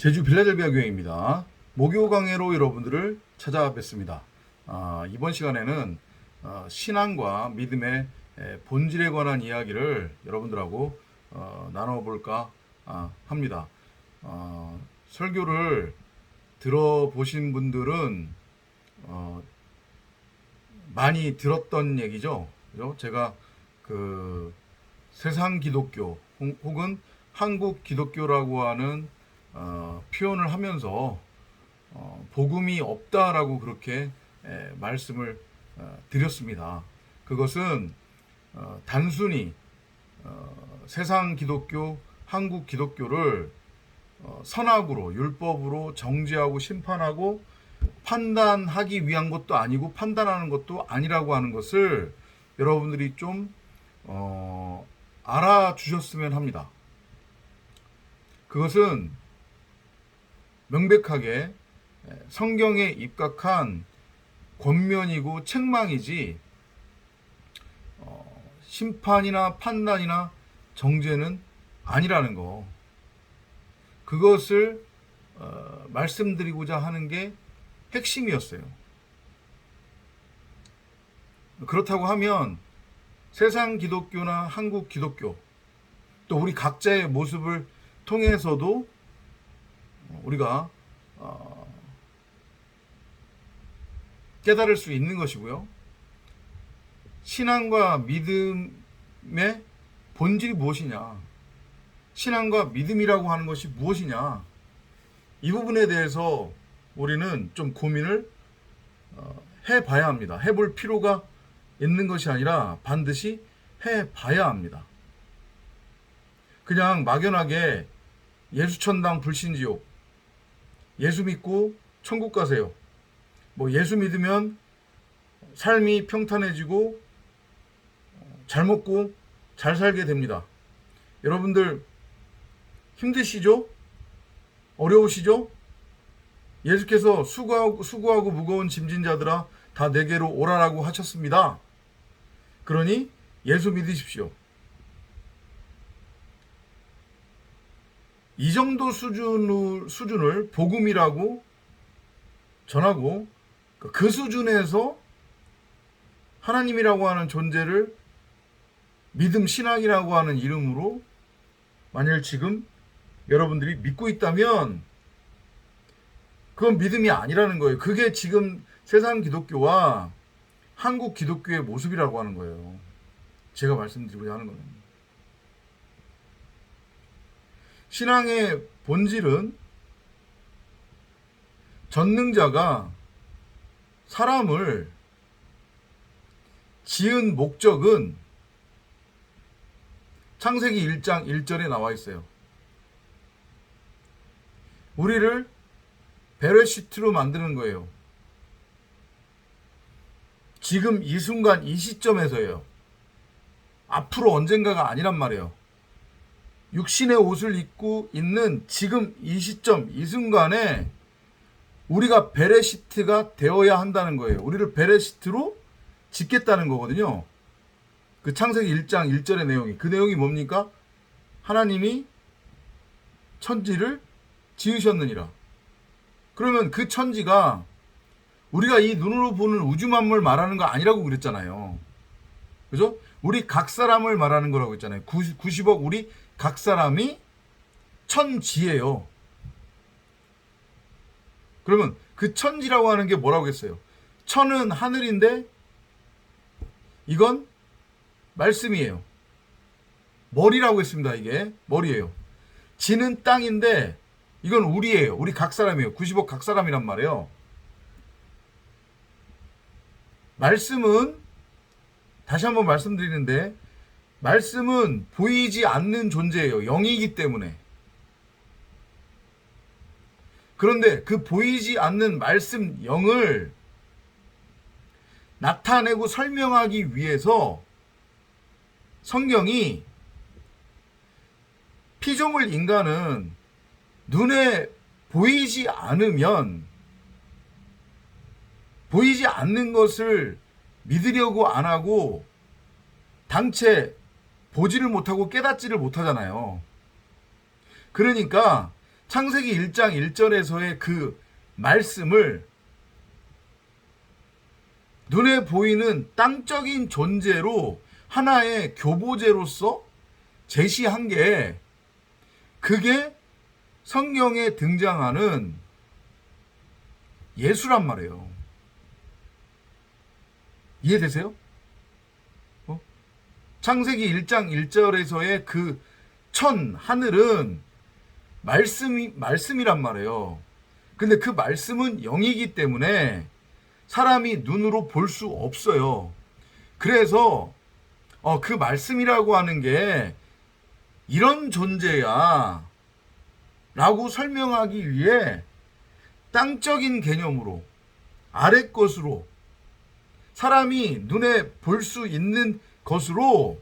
제주 빌라델비아 교회입니다. 목요 강해로 여러분들을 찾아뵙습니다. 이번 시간에는 신앙과 믿음의 본질에 관한 이야기를 여러분들하고 나눠볼까 합니다. 설교를 들어보신 분들은 많이 들었던 얘기죠. 그죠? 제가 그 세상 기독교 혹은 한국 기독교라고 하는 표현을 하면서 복음이 없다라고 그렇게 말씀을 드렸습니다. 그것은 단순히 세상 기독교, 한국 기독교를 선악으로 율법으로 정죄하고 심판하고 판단하기 위한 것도 아니고 판단하는 것도 아니라고 하는 것을 여러분들이 좀 알아주셨으면 합니다. 그것은 명백하게 성경에 입각한 권면이고 책망이지 심판이나 판단이나 정죄는 아니라는 거. 그것을 말씀드리고자 하는 게 핵심이었어요. 그렇다고 하면 세상 기독교나 한국 기독교 또 우리 각자의 모습을 통해서도 우리가 깨달을 수 있는 것이고요. 신앙과 믿음의 본질이 무엇이냐, 신앙과 믿음이라고 하는 것이 무엇이냐, 이 부분에 대해서 우리는 좀 고민을 해봐야 합니다. 해볼 필요가 있는 것이 아니라 반드시 해봐야 합니다. 그냥 막연하게 예수천당 불신지옥, 예수 믿고 천국 가세요, 뭐 예수 믿으면 삶이 평탄해지고 잘 먹고 잘 살게 됩니다. 여러분들 힘드시죠? 어려우시죠? 예수께서 수고하고 무거운 짐진 자들아 다 내게로 오라라고 하셨습니다. 그러니 예수 믿으십시오. 이 정도 수준을 복음이라고 전하고 그 수준에서 하나님이라고 하는 존재를 믿음 신앙이라고 하는 이름으로 만일 지금 여러분들이 믿고 있다면 그건 믿음이 아니라는 거예요. 그게 지금 세상 기독교와 한국 기독교의 모습이라고 하는 거예요. 제가 말씀드리고자 하는 거는. 신앙의 본질은 전능자가 사람을 지은 목적은 창세기 1장 1절에 나와 있어요. 우리를 베레시트로 만드는 거예요. 지금 이 순간 이 시점에서예요. 앞으로 언젠가가 아니란 말이에요. 육신의 옷을 입고 있는 지금 이 시점 이 순간에 우리가 베레시트가 되어야 한다는 거예요. 우리를 베레시트로 짓겠다는 거거든요. 그 창세기 1장 1절의 내용이, 그 내용이 뭡니까? 하나님이 천지를 지으셨느니라. 그러면 그 천지가 우리가 이 눈으로 보는 우주 만물 말하는 거 아니라고 그랬잖아요. 그죠? 우리 각 사람을 말하는 거라고 했잖아요. 90억 우리 각 사람이 천지예요. 그러면 그 천지라고 하는 게 뭐라고 했어요? 천은 하늘인데 이건 말씀이에요. 머리라고 했습니다. 이게 머리예요. 지는 땅인데 이건 우리예요. 우리 각 사람이에요. 90억 각 사람이란 말이에요. 말씀은 다시 한번 말씀드리는데 말씀은 보이지 않는 존재예요. 영이기 때문에. 그런데 그 보이지 않는 말씀 영을 나타내고 설명하기 위해서 성경이 피조물 인간은 눈에 보이지 않으면 보이지 않는 것을 믿으려고 안 하고 당최 보지를 못하고 깨닫지를 못하잖아요. 그러니까 창세기 1장 1절에서의 그 말씀을 눈에 보이는 땅적인 존재로 하나의 교보제로서 제시한 게, 그게 성경에 등장하는 예수란 말이에요. 이해되세요? 창세기 1장 1절에서의 그 하늘은 말씀이란 말이에요. 근데 그 말씀은 영이기 때문에 사람이 눈으로 볼 수 없어요. 그래서 그 말씀이라고 하는 게 이런 존재야 라고 설명하기 위해 땅적인 개념으로, 아래 것으로, 사람이 눈에 볼 수 있는 것으로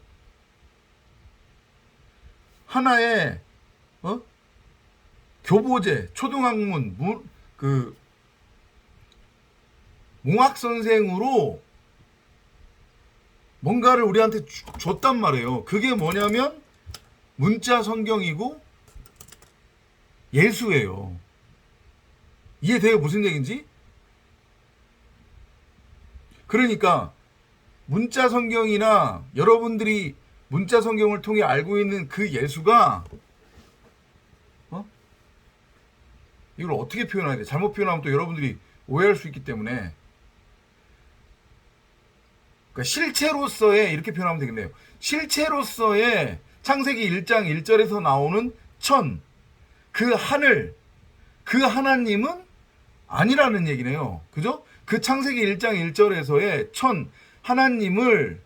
하나의 교보제, 초등학문, 몽학 선생으로 뭔가를 우리한테 줬단 말이에요. 그게 뭐냐면 문자 성경이고 예수예요. 이해돼요? 무슨 얘기인지? 그러니까 문자 성경이나 여러분들이 문자 성경을 통해 알고 있는 그 예수가, 이걸 어떻게 표현해야 돼? 잘못 표현하면 또 여러분들이 오해할 수 있기 때문에, 그러니까 실체로서의, 이렇게 표현하면 되겠네요. 실체로서의 창세기 1장 1절에서 나오는 그 하늘, 그 하나님은 아니라는 얘기네요. 그죠? 그 창세기 1장 1절에서의 하나님을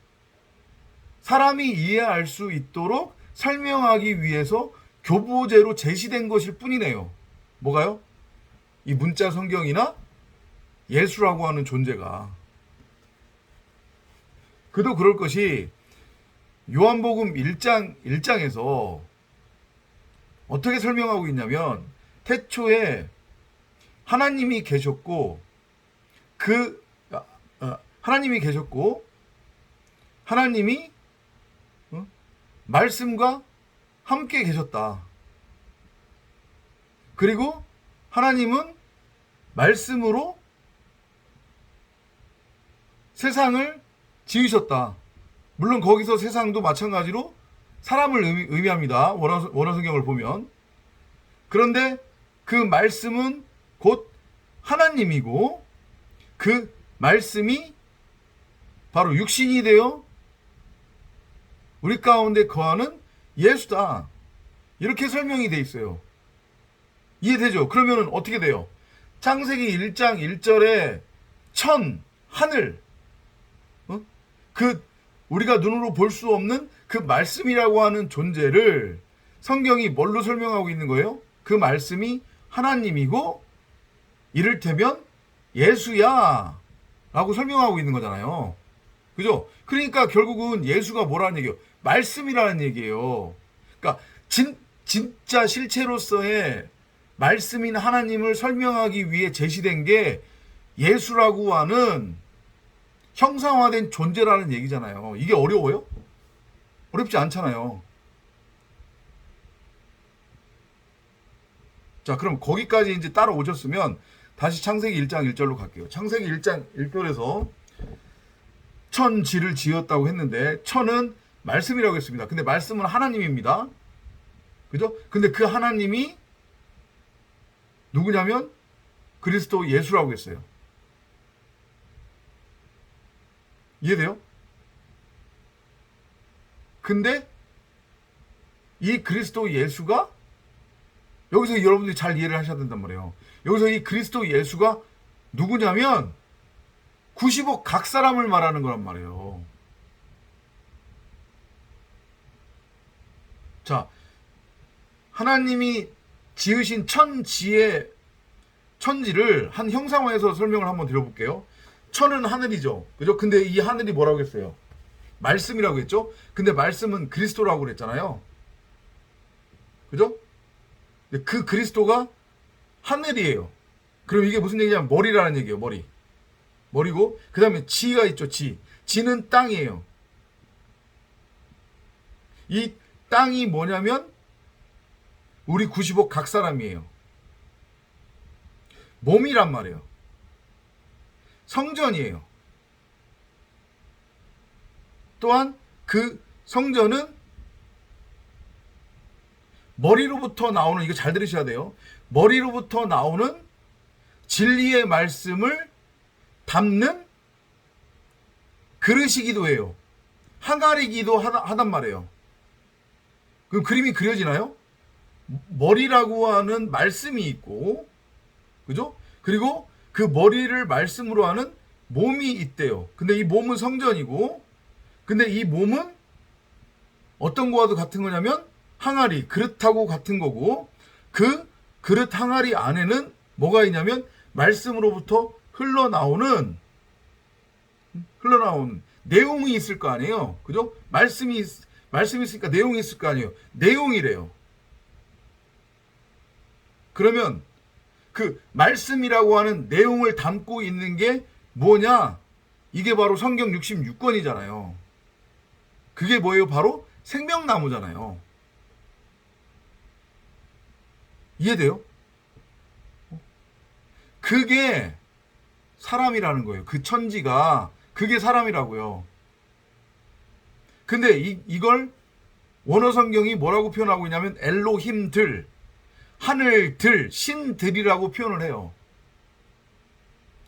사람이 이해할 수 있도록 설명하기 위해서 교보제로 제시된 것일 뿐이네요. 뭐가요? 이 문자 성경이나 예수라고 하는 존재가. 그도 그럴 것이 요한복음 1장에서 어떻게 설명하고 있냐면, 태초에 하나님이 계셨고 하나님이 말씀과 함께 계셨다. 그리고 하나님은 말씀으로 세상을 지으셨다. 물론 거기서 세상도 마찬가지로 사람을 의미합니다. 원어 성경을 보면. 그런데 그 말씀은 곧 하나님이고, 그 말씀이 바로 육신이 되어 우리 가운데 거하는 예수다. 이렇게 설명이 돼 있어요. 이해되죠? 그러면 어떻게 돼요? 창세기 1장 1절에 하늘, 그 우리가 눈으로 볼 수 없는 그 말씀이라고 하는 존재를 성경이 뭘로 설명하고 있는 거예요? 그 말씀이 하나님이고 이를테면 예수야 라고 설명하고 있는 거잖아요. 그죠? 그러니까 결국은 예수가 뭐라는 얘기예요? 말씀이라는 얘기예요. 그러니까 진짜 실체로서의 말씀인 하나님을 설명하기 위해 제시된 게 예수라고 하는 형상화된 존재라는 얘기잖아요. 이게 어려워요? 어렵지 않잖아요. 자, 그럼 거기까지 이제 따라오셨으면 다시 창세기 1장 1절로 갈게요. 창세기 1장 1절에서 천지를 지었다고 했는데, 천은 말씀이라고 했습니다. 근데 말씀은 하나님입니다. 그죠? 근데 그 하나님이 누구냐면 그리스도 예수라고 했어요. 이해돼요? 근데 이 그리스도 예수가, 여기서 여러분들이 잘 이해를 하셔야 된단 말이에요. 여기서 이 그리스도 예수가 누구냐면 90억 각 사람을 말하는 거란 말이에요. 자, 하나님이 지으신 천지를 한 형상화해서 설명을 한번 드려볼게요. 천은 하늘이죠. 그죠? 근데 이 하늘이 뭐라고 했어요? 말씀이라고 했죠? 근데 말씀은 그리스도라고 그랬잖아요. 그죠? 그 그리스도가 하늘이에요. 그럼 이게 무슨 얘기냐면 머리라는 얘기예요. 머리고, 그 다음에 지가 있죠. 지는 땅이에요. 이 땅이 뭐냐면 우리 90억 각 사람이에요. 몸이란 말이에요. 성전이에요. 또한 그 성전은 머리로부터 나오는, 이거 잘 들으셔야 돼요. 머리로부터 나오는 진리의 말씀을 담는 그릇이기도 해요. 항아리기도 하단 말이에요. 그 그림이 그려지나요? 머리라고 하는 말씀이 있고, 그죠? 그리고 그 머리를 말씀으로 하는 몸이 있대요. 근데 이 몸은 성전이고, 근데 이 몸은 어떤 거와도 같은 거냐면 항아리, 그릇하고 같은 거고, 그 그릇 항아리 안에는 뭐가 있냐면 말씀으로부터 흘러나오는 내용이 있을 거 아니에요. 그죠? 말씀이 있으니까 내용이 있을 거 아니에요. 내용이래요. 그러면 그 말씀이라고 하는 내용을 담고 있는 게 뭐냐? 이게 바로 성경 66권이잖아요. 그게 뭐예요? 바로 생명나무잖아요. 이해돼요? 그게 사람이라는 거예요. 그 천지가 그게 사람이라고요. 근데 이걸 원어 성경이 뭐라고 표현하고 있냐면 엘로힘들, 하늘들, 신들이라고 표현을 해요.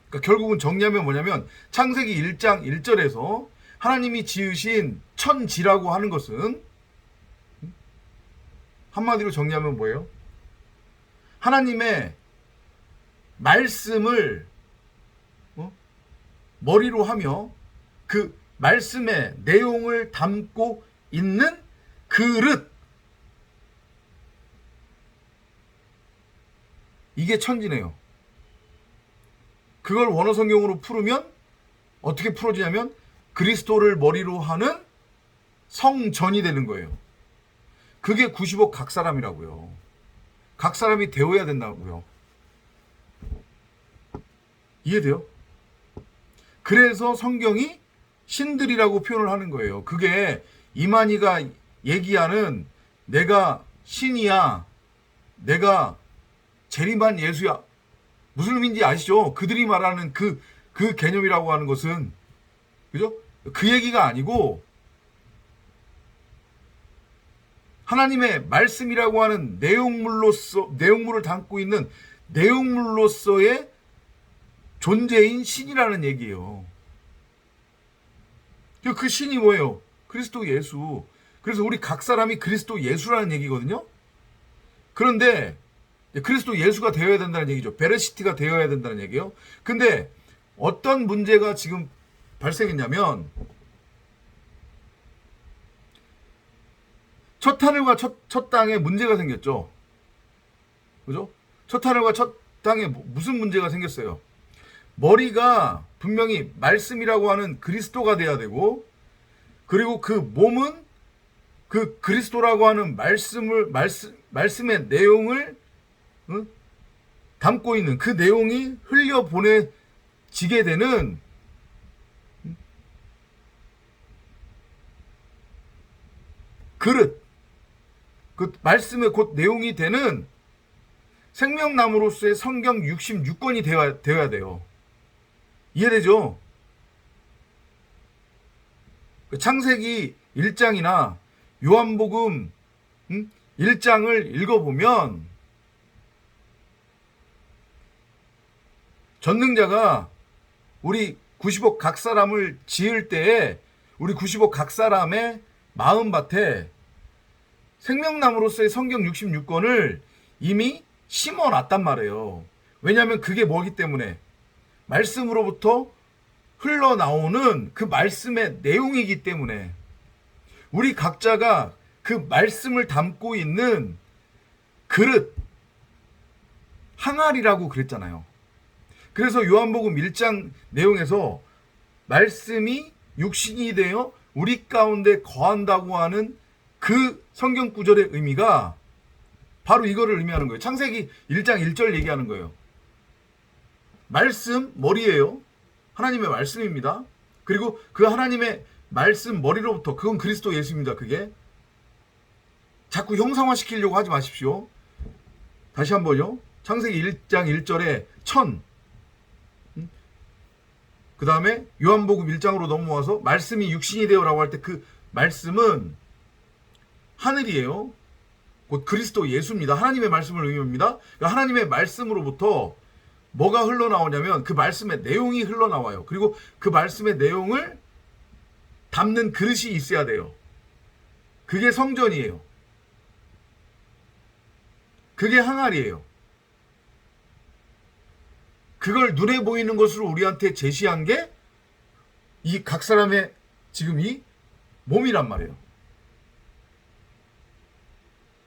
그러니까 결국은 정리하면 뭐냐면 창세기 1장 1절에서 하나님이 지으신 천지라고 하는 것은 한마디로 정리하면 뭐예요? 하나님의 말씀을 머리로 하며 그 말씀의 내용을 담고 있는 그릇, 이게 천지네요. 그걸 원어 성경으로 풀으면 어떻게 풀어지냐면 그리스도를 머리로 하는 성전이 되는 거예요. 그게 90억 각 사람이라고요. 각 사람이 되어야 된다고요. 이해돼요? 그래서 성경이 신들이라고 표현을 하는 거예요. 그게 이만희가 얘기하는 내가 신이야, 내가 재림한 예수야, 무슨 의미인지 아시죠? 그들이 말하는 그 개념이라고 하는 것은, 그죠? 그 얘기가 아니고 하나님의 말씀이라고 하는 내용물을 담고 있는 내용물로서의 존재인 신이라는 얘기예요. 그 신이 뭐예요? 그리스도 예수. 그래서 우리 각 사람이 그리스도 예수라는 얘기거든요. 그런데 그리스도 예수가 되어야 된다는 얘기죠. 베르시티가 되어야 된다는 얘기예요. 근데 어떤 문제가 지금 발생했냐면 첫 하늘과 첫 땅에 문제가 생겼죠. 그죠? 첫 하늘과 첫 땅에 무슨 문제가 생겼어요? 머리가 분명히 말씀이라고 하는 그리스도가 돼야 되고, 그리고 그 몸은 그 그리스도라고 하는 말씀의 내용을 담고 있는 그 내용이 흘려보내지게 되는 그릇, 그 말씀의 곧 내용이 되는 생명나무로서의 성경 66권이 되어야 돼요. 이해되죠? 창세기 1장이나 요한복음 1장을 읽어보면 전능자가 우리 90억 각 사람을 지을 때에 우리 90억 각 사람의 마음밭에 생명나무로서의 성경 66권을 이미 심어놨단 말이에요. 왜냐하면 그게 뭐기 때문에 말씀으로부터 흘러나오는 그 말씀의 내용이기 때문에 우리 각자가 그 말씀을 담고 있는 그릇, 항아리라고 그랬잖아요. 그래서 요한복음 1장 내용에서 말씀이 육신이 되어 우리 가운데 거한다고 하는 그 성경 구절의 의미가 바로 이거를 의미하는 거예요. 창세기 1장 1절 얘기하는 거예요. 말씀 머리예요. 하나님의 말씀입니다. 그리고 그 하나님의 말씀 머리로부터, 그건 그리스도 예수입니다. 그게 자꾸 형상화시키려고 하지 마십시오. 다시 한번요. 창세기 1장 1절에 천, 그 다음에 요한복음 1장으로 넘어와서 말씀이 육신이 되어라고 할 때 그 말씀은 하늘이에요. 곧 그리스도 예수입니다. 하나님의 말씀을 의미합니다. 하나님의 말씀으로부터 뭐가 흘러나오냐면 그 말씀의 내용이 흘러나와요. 그리고 그 말씀의 내용을 담는 그릇이 있어야 돼요. 그게 성전이에요. 그게 항아리예요. 그걸 눈에 보이는 것으로 우리한테 제시한 게 이 각 사람의 지금 이 몸이란 말이에요.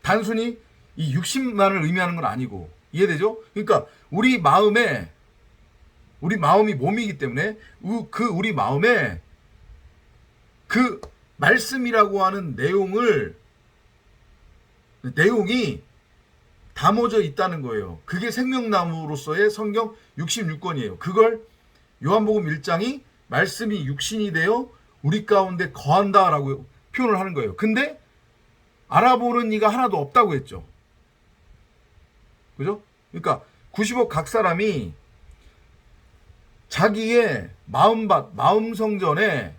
단순히 이 육신만을 의미하는 건 아니고, 이해되죠? 그러니까 우리 마음이 몸이기 때문에 우리 마음에 그 말씀이라고 하는 내용이 담아져 있다는 거예요. 그게 생명나무로서의 성경 66권이에요. 그걸 요한복음 1장이 말씀이 육신이 되어 우리 가운데 거한다라고 표현을 하는 거예요. 근데 알아보는 이가 하나도 없다고 했죠. 그죠? 그러니까 90억 각 사람이 자기의 마음 성전에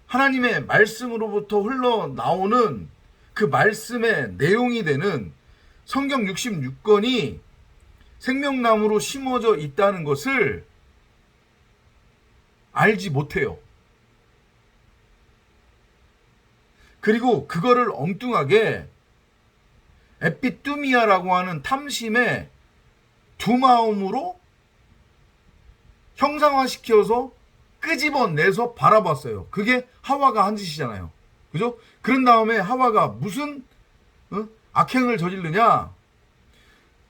하나님의 말씀으로부터 흘러나오는 그 말씀의 내용이 되는 성경 66권이 생명나무로 심어져 있다는 것을 알지 못해요. 그리고 그거를 엉뚱하게 에피뚜미아라고 하는 탐심의 두 마음으로 형상화시켜서 끄집어내서 바라봤어요. 그게 하와가 한 짓이잖아요. 그죠? 그런 다음에 하와가 무슨 악행을 저지르냐?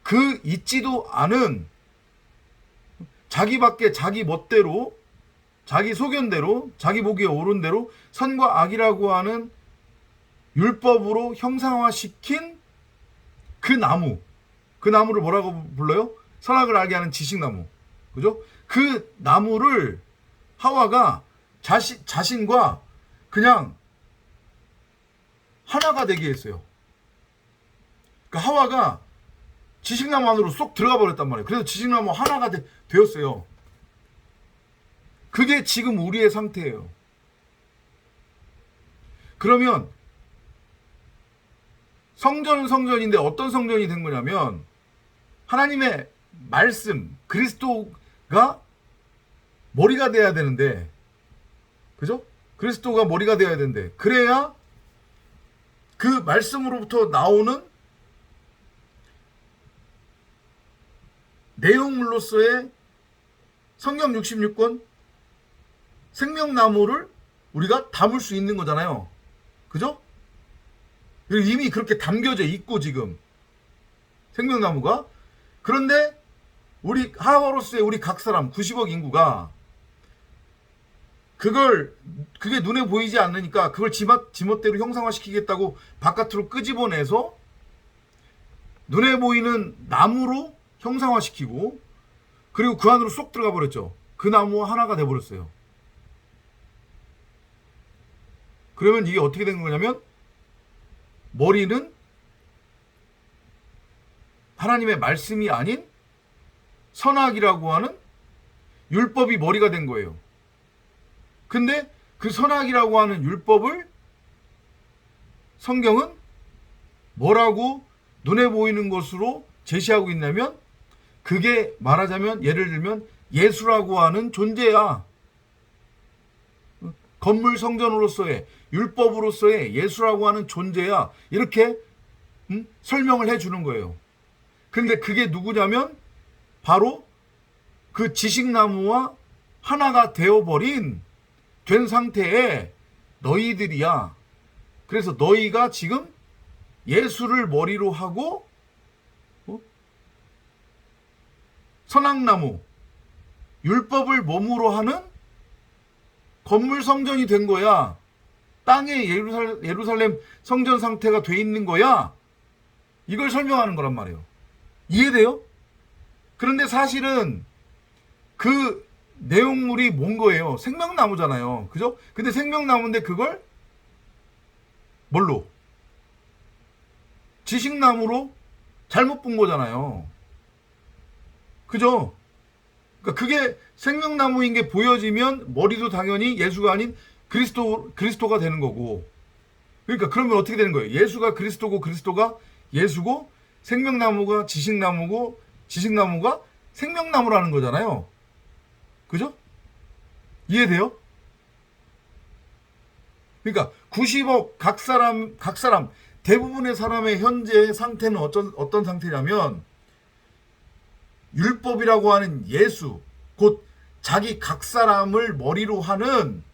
그 있지도 않은 자기밖에 자기 멋대로, 자기 소견대로, 자기 보기에 옳은 대로 선과 악이라고 하는 율법으로 형상화시킨 그 나무를 뭐라고 불러요? 선악을 알게 하는 지식나무. 그죠? 그 나무를 하와가 자신과 그냥 하나가 되게 했어요. 그러니까 하와가 지식나무 안으로 쏙 들어가 버렸단 말이에요. 그래서 지식나무 하나가 되었어요. 그게 지금 우리의 상태예요. 그러면 성전은 성전인데 어떤 성전이 된 거냐면 하나님의 말씀, 그리스도가 머리가 돼야 되는데, 그죠? 그리스도가 머리가 돼야 되는데, 그래야 그 말씀으로부터 나오는 내용물로서의 성경 66권 생명나무를 우리가 담을 수 있는 거잖아요. 그죠? 이미 그렇게 담겨져 있고 지금 생명나무가. 그런데 하와로서의 우리 각 사람 90억 인구가 그게 눈에 보이지 않으니까 그걸 지멋대로 형상화시키겠다고 바깥으로 끄집어내서 눈에 보이는 나무로 형상화시키고, 그리고 그 안으로 쏙 들어가 버렸죠. 그 나무와 하나가 돼버렸어요. 그러면 이게 어떻게 된 거냐면 머리는 하나님의 말씀이 아닌 선악이라고 하는 율법이 머리가 된 거예요. 근데 그 선악이라고 하는 율법을 성경은 뭐라고 눈에 보이는 것으로 제시하고 있냐면, 그게 말하자면 예를 들면 예수라고 하는 존재야. 건물 성전으로서의 율법으로서의 예수라고 하는 존재야. 이렇게 설명을 해주는 거예요. 근데 그게 누구냐면 바로 그 지식나무와 하나가 된 상태의 너희들이야. 그래서 너희가 지금 예수를 머리로 하고 선악나무, 율법을 몸으로 하는 건물 성전이 된 거야. 땅에 예루살렘 성전 상태가 돼 있는 거야. 이걸 설명하는 거란 말이에요. 이해돼요? 그런데 사실은 그 내용물이 뭔 거예요? 생명나무잖아요. 그죠? 근데 생명나무인데 그걸 뭘로? 지식나무로 잘못 본 거잖아요. 그죠? 그러니까 그게 생명나무인 게 보여지면 머리도 당연히 예수가 아닌 그리스도가 되는 거고. 그러니까 그러면 어떻게 되는 거예요? 예수가 그리스도고 그리스도가 예수고 생명나무가 지식나무고 지식나무가 생명나무라는 거잖아요. 그죠? 이해돼요? 그러니까 90억 각 사람 대부분의 사람의 현재 상태는 어떤 상태냐면 율법이라고 하는 예수 곧 자기 각 사람을 머리로 하는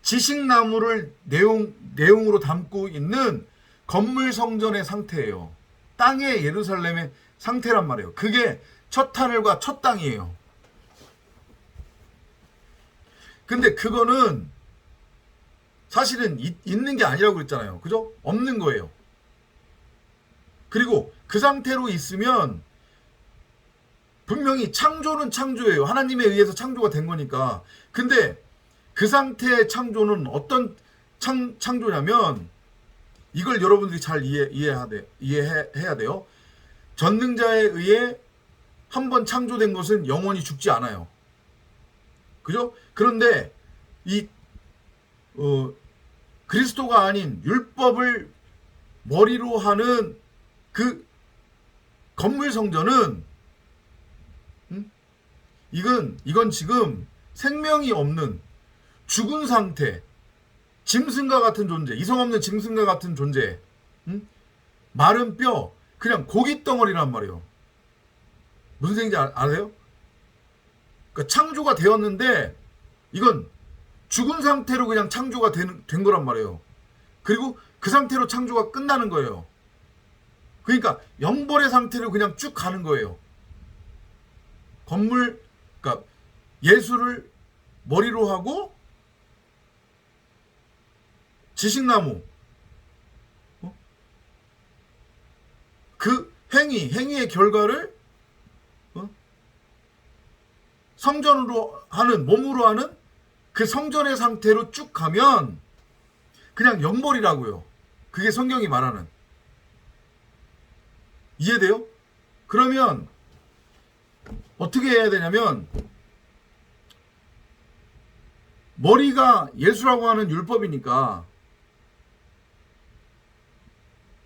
지식나무를 내용으로 담고 있는 건물 성전의 상태예요. 땅의 예루살렘의 상태란 말이에요. 그게 첫 하늘과 첫 땅이에요. 근데 그거는 사실은 있는 게 아니라고 그랬잖아요. 그죠? 없는 거예요. 그리고 그 상태로 있으면 분명히 창조는 창조예요. 하나님에 의해서 창조가 된 거니까. 근데 그 상태의 창조는 어떤 창조냐면 이걸 여러분들이 잘 이해해야 돼요. 전능자에 의해 한번 창조된 것은 영원히 죽지 않아요. 그죠? 그런데 이 그리스도가 아닌 율법을 머리로 하는 그 건물 성전은 이건 지금 생명이 없는 죽은 상태, 짐승과 같은 존재, 이성 없는 짐승과 같은 존재, 마른 뼈, 그냥 고기 덩어리란 말이에요. 무슨 생인지 알아요? 그러니까 창조가 되었는데 이건 죽은 상태로 그냥 창조가 된 거란 말이에요. 그리고 그 상태로 창조가 끝나는 거예요. 그러니까 영벌의 상태로 그냥 쭉 가는 거예요. 그러니까 예수를 머리로 하고 지식나무, 그 행위의 결과를 성전으로 하는, 몸으로 하는 그 성전의 상태로 쭉 가면 그냥 영벌이라고요. 그게 성경이 말하는. 이해돼요? 그러면 어떻게 해야 되냐면 머리가 예수라고 하는 율법이니까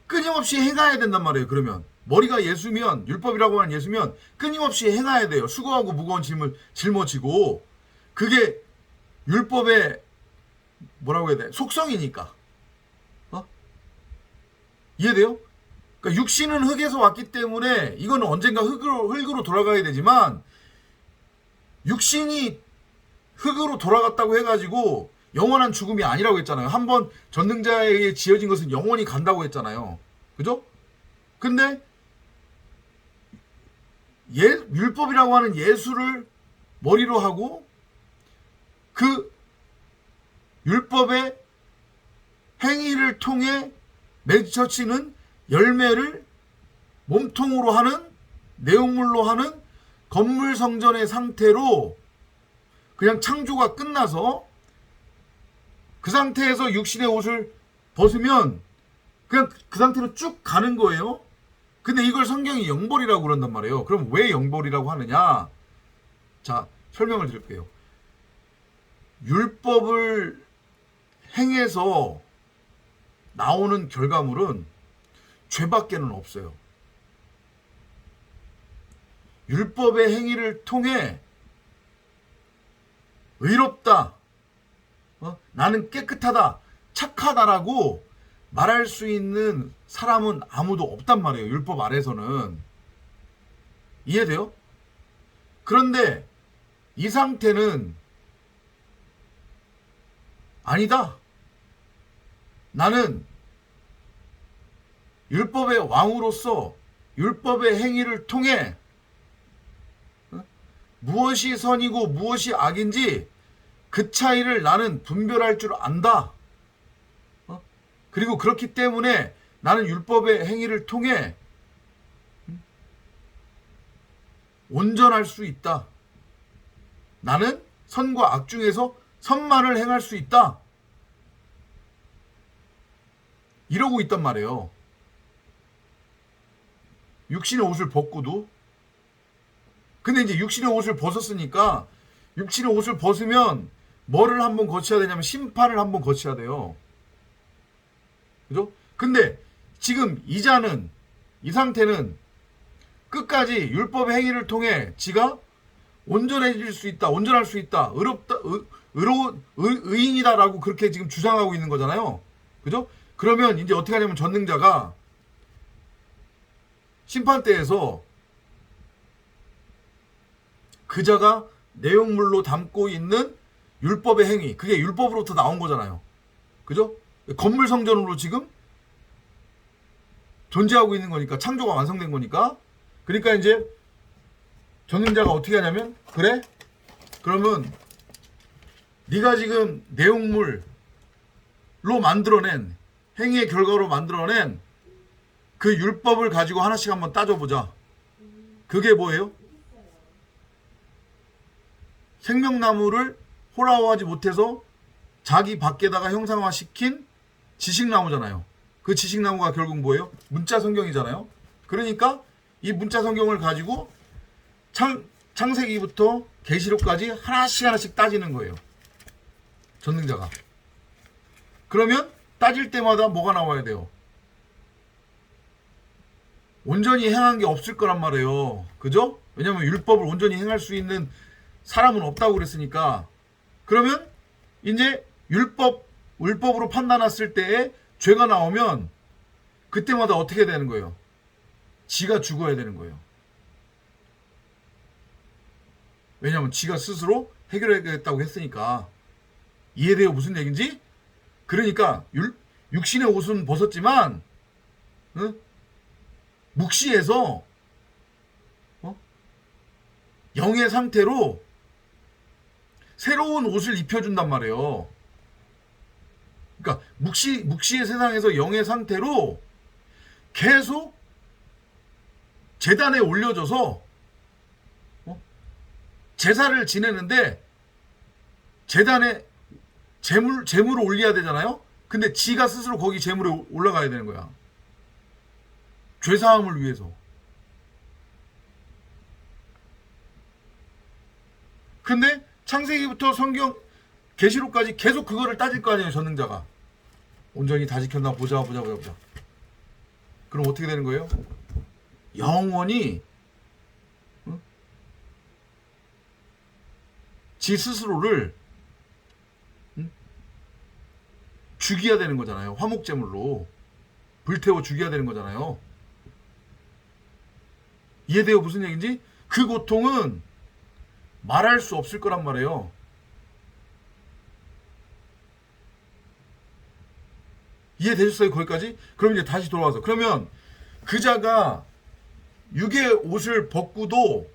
끊임없이 행해야 된단 말이에요. 그러면 머리가 예수면, 율법이라고 하는 예수면 끊임없이 행해야 돼요. 수고하고 무거운 짐을 짊어지고. 그게 율법의 뭐라고 해야 돼? 속성이니까. 이해돼요? 그러니까 육신은 흙에서 왔기 때문에 이거는 언젠가 흙으로 돌아가야 되지만 육신이 흙으로 돌아갔다고 해가지고 영원한 죽음이 아니라고 했잖아요. 한번 전능자에게 지어진 것은 영원히 간다고 했잖아요. 그죠? 근데 율법이라고 하는 예수를 머리로 하고 그 율법의 행위를 통해 맺혀지는 열매를 몸통으로 하는, 내용물로 하는 건물 성전의 상태로 그냥 창조가 끝나서 그 상태에서 육신의 옷을 벗으면 그냥 그 상태로 쭉 가는 거예요. 근데 이걸 성경이 영벌이라고 그런단 말이에요. 그럼 왜 영벌이라고 하느냐? 자, 설명을 드릴게요. 율법을 행해서 나오는 결과물은 죄밖에는 없어요. 율법의 행위를 통해 의롭다, 나는 깨끗하다, 착하다라고 말할 수 있는 사람은 아무도 없단 말이에요. 율법 아래서는. 이해돼요? 그런데 이 상태는 아니다. 나는 율법의 왕으로서 율법의 행위를 통해 무엇이 선이고 무엇이 악인지 그 차이를 나는 분별할 줄 안다. 그리고 그렇기 때문에 나는 율법의 행위를 통해 온전할 수 있다. 나는 선과 악 중에서 선만을 행할 수 있다. 이러고 있단 말이에요. 육신의 옷을 벗고도. 근데 이제 육신의 옷을 벗었으니까 육신의 옷을 벗으면 뭐를 한번 거쳐야 되냐면 심판을 한번 거쳐야 돼요. 그죠? 근데 지금 이자는 이 상태는 끝까지 율법의 행위를 통해 지가 온전해질 수 있다, 온전할 수 있다, 의인이다라고 그렇게 지금 주장하고 있는 거잖아요. 그죠? 그러면 이제 어떻게 하냐면 전능자가 심판대에서 그자가 내용물로 담고 있는 율법의 행위, 그게 율법으로부터 나온 거잖아요. 그죠? 건물 성전으로 지금 존재하고 있는 거니까, 창조가 완성된 거니까. 그러니까 이제 전능자가 어떻게 하냐면, 그래? 그러면 네가 지금 내용물로 만들어낸, 행위의 결과로 만들어낸 그 율법을 가지고 하나씩 한번 따져보자. 그게 뭐예요? 생명나무를 호라워하지 못해서 자기 밖에다가 형상화시킨 지식나무잖아요. 그 지식나무가 결국 뭐예요? 문자 성경이잖아요. 그러니까 이 문자 성경을 가지고 창세기부터 계시록까지 하나씩 따지는 거예요. 전능자가. 그러면 따질 때마다 뭐가 나와야 돼요? 온전히 행한 게 없을 거란 말이에요. 그죠? 왜냐면 율법을 온전히 행할 수 있는 사람은 없다고 그랬으니까. 그러면 이제 율법으로 판단했을 때에 죄가 나오면 그때마다 어떻게 되는 거예요? 지가 죽어야 되는 거예요. 왜냐면 지가 스스로 해결하겠다고 했으니까. 이해돼요? 무슨 얘기인지? 그러니까 육신의 옷은 벗었지만 묵시에서 영의 상태로 새로운 옷을 입혀준단 말이에요. 그러니까 묵시의 세상에서 영의 상태로 계속 제단에 올려져서 제사를 지내는데 제단에 재물을 올려야 되잖아요. 근데 지가 스스로 거기 재물에 올라가야 되는 거야. 죄사함을 위해서. 근데 창세기부터 성경 계시록까지 계속 그거를 따질 거 아니에요. 전능자가. 온전히 다 지켰나 보자. 그럼 어떻게 되는 거예요? 영원히 지 스스로를 죽여야 되는 거잖아요. 화목제물로 불태워 죽여야 되는 거잖아요. 이해돼요? 무슨 얘기인지? 그 고통은 말할 수 없을 거란 말이에요. 이해되셨어요? 거기까지? 그럼 이제 다시 돌아와서, 그러면 그자가 육의 옷을 벗고도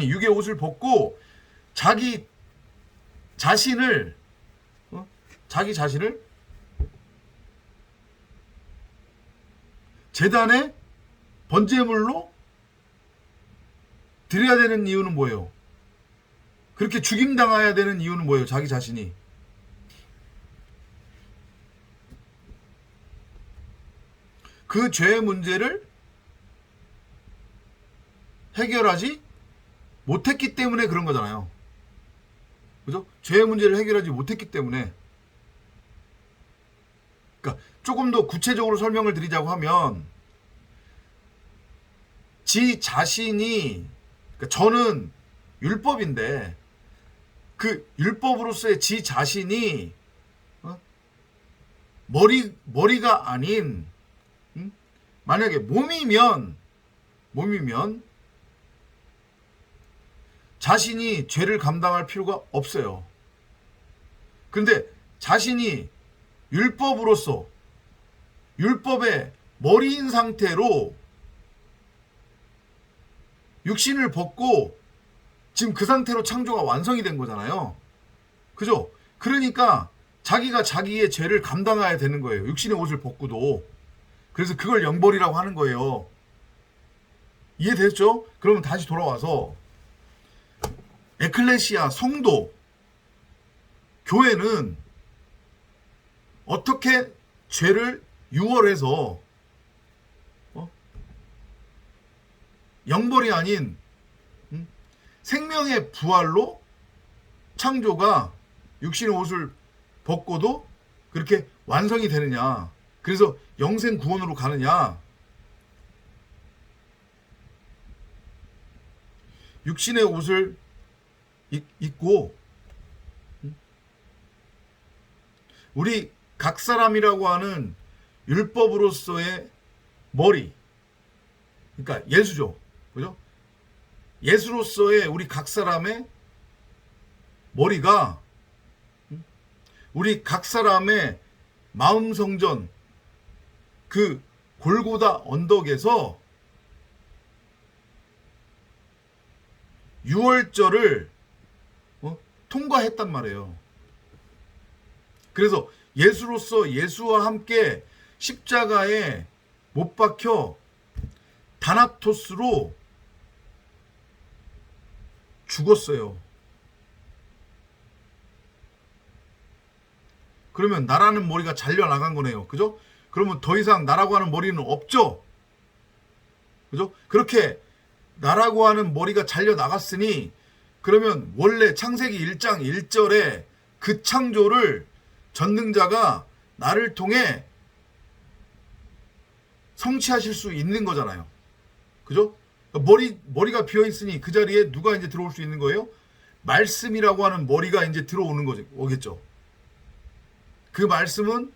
육의 옷을 벗고 자기 자신을 제단에 번제물로 드려야 되는 이유는 뭐예요? 그렇게 죽임당해야 되는 이유는 뭐예요? 자기 자신이. 그 죄의 문제를 해결하지 못했기 때문에 그런 거잖아요. 그죠? 죄의 문제를 해결하지 못했기 때문에. 그러니까 조금 더 구체적으로 설명을 드리자고 하면, 지 자신이, 그러니까 저는 율법인데 그 율법으로서의 지 자신이 머리가 아닌, 만약에 몸이면 자신이 죄를 감당할 필요가 없어요. 그런데 자신이 율법으로서 율법의 머리인 상태로 육신을 벗고 지금 그 상태로 창조가 완성이 된 거잖아요. 그죠? 그러니까 자기가 자기의 죄를 감당해야 되는 거예요. 육신의 옷을 벗고도. 그래서 그걸 영벌이라고 하는 거예요. 이해됐죠? 그러면 다시 돌아와서 에클레시아, 성도, 교회는 어떻게 죄를 유월해서 영벌이 아닌 생명의 부활로 창조가 육신의 옷을 벗고도 그렇게 완성이 되느냐. 그래서 영생 구원으로 가느냐. 육신의 옷을 입고 우리 각 사람이라고 하는 율법으로서의 머리, 그러니까 예수죠. 그죠? 예수로서의 우리 각 사람의 머리가 우리 각 사람의 마음 성전 그 골고다 언덕에서 유월절을 통과했단 말이에요. 그래서 예수로서 예수와 함께 십자가에 못 박혀 다나토스로 죽었어요. 그러면 나라는 머리가 잘려나간 거네요. 그죠? 그러면 더 이상 나라고 하는 머리는 없죠? 그죠? 그렇게 나라고 하는 머리가 잘려나갔으니 그러면 원래 창세기 1장 1절에 그 창조를 전능자가 나를 통해 성취하실 수 있는 거잖아요. 그죠? 머리가 비어있으니 그 자리에 누가 이제 들어올 수 있는 거예요? 말씀이라고 하는 머리가 이제 들어오는 거겠죠. 그 말씀은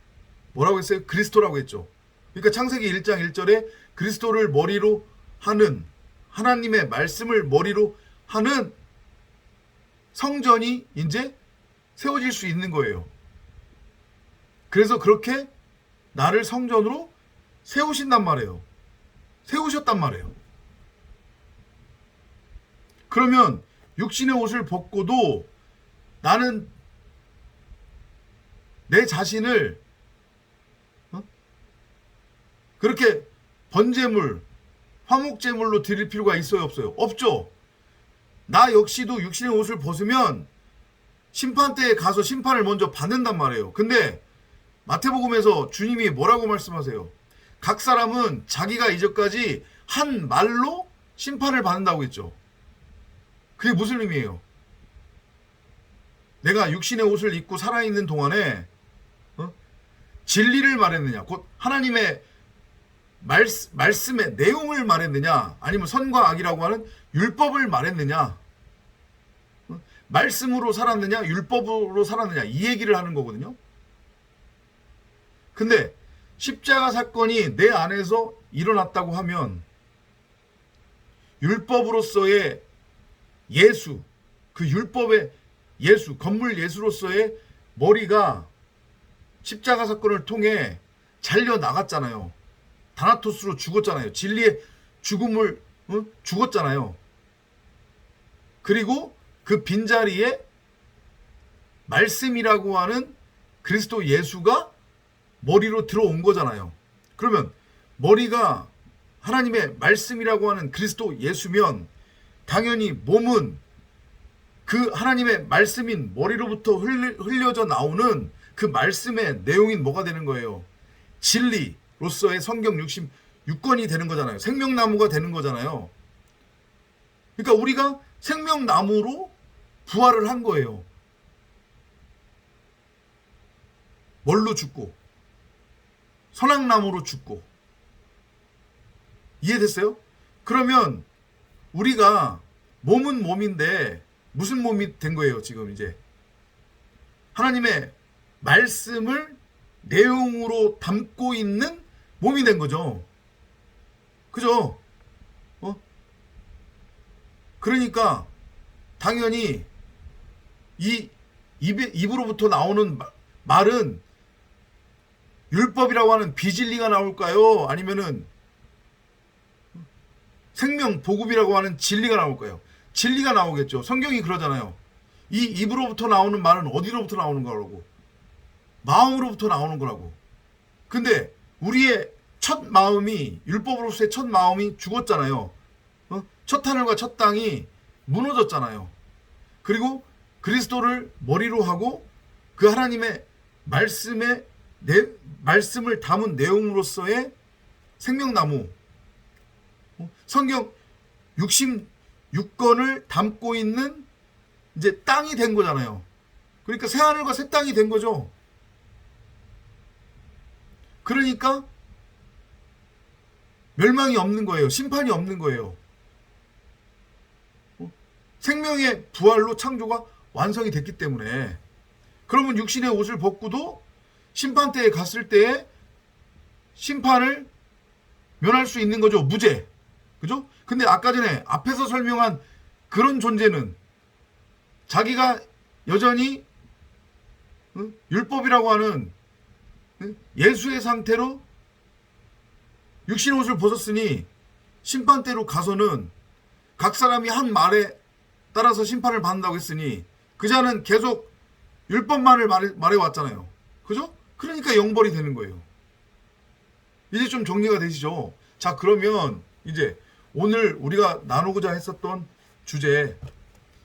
뭐라고 했어요? 그리스도라고 했죠. 그러니까 창세기 1장 1절에 그리스도를 머리로 하는 하나님의 말씀을 머리로 하는 성전이 이제 세워질 수 있는 거예요. 그래서 그렇게 나를 성전으로 세우신단 말이에요. 세우셨단 말이에요. 그러면 육신의 옷을 벗고도 나는 내 자신을 그렇게 번제물, 화목제물로 드릴 필요가 있어요, 없어요? 없죠. 나 역시도 육신의 옷을 벗으면 심판대에 가서 심판을 먼저 받는단 말이에요. 근데 마태복음에서 주님이 뭐라고 말씀하세요? 각 사람은 자기가 이제까지 한 말로 심판을 받는다고 했죠. 그게 무슨 의미예요? 내가 육신의 옷을 입고 살아있는 동안에 진리를 말했느냐, 곧 하나님의 말씀의 내용을 말했느냐, 아니면 선과 악이라고 하는 율법을 말했느냐, 말씀으로 살았느냐, 율법으로 살았느냐, 이 얘기를 하는 거거든요. 근데 십자가 사건이 내 안에서 일어났다고 하면 율법으로서의 예수, 그 율법의 예수, 건물 예수로서의 머리가 십자가 사건을 통해 잘려 나갔잖아요. 다나토스로 죽었잖아요. 진리의 죽음을 죽었잖아요. 그리고 그 빈자리에 말씀이라고 하는 그리스도 예수가 머리로 들어온 거잖아요. 그러면 머리가 하나님의 말씀이라고 하는 그리스도 예수면 당연히 몸은 그 하나님의 말씀인 머리로부터 흘려져 나오는 그 말씀의 내용인 뭐가 되는 거예요? 진리로서의 성경 66권이 되는 거잖아요. 생명나무가 되는 거잖아요. 그러니까 우리가 생명나무로 부활을 한 거예요. 뭘로 죽고? 선악나무로 죽고. 이해됐어요? 그러면 우리가 몸은 몸인데 무슨 몸이 된 거예요, 지금 이제? 하나님의 말씀을 내용으로 담고 있는 몸이 된 거죠. 그죠? 그러니까 당연히 이 입으로부터 나오는 말은 율법이라고 하는 비진리가 나올까요? 아니면은 생명 복음이라고 하는 진리가 나올까요? 진리가 나오겠죠. 성경이 그러잖아요. 이 입으로부터 나오는 말은 어디로부터 나오는 거라고? 마음으로부터 나오는 거라고. 근데 우리의 첫 마음이, 율법으로서의 첫 마음이 죽었잖아요. 첫 하늘과 첫 땅이 무너졌잖아요. 그리고 그리스도를 머리로 하고 그 하나님의 말씀을 담은 내용으로서의 생명나무. 성경 66권을 담고 있는 이제 땅이 된 거잖아요. 그러니까 새 하늘과 새 땅이 된 거죠. 그러니까 멸망이 없는 거예요. 심판이 없는 거예요. 생명의 부활로 창조가 완성이 됐기 때문에. 그러면 육신의 옷을 벗고도 심판대에 갔을 때에 심판을 면할 수 있는 거죠. 무죄. 그죠? 근데 아까 전에 앞에서 설명한 그런 존재는 자기가 여전히 율법이라고 하는 예수의 상태로 육신의 옷을 벗었으니 심판대로 가서는 각 사람이 한 말에 따라서 심판을 받는다고 했으니 그 자는 계속 율법만을 말해왔잖아요. 그죠? 그러니까 영벌이 되는 거예요. 이제 좀 정리가 되시죠? 자, 그러면 이제 오늘 우리가 나누고자 했었던 주제,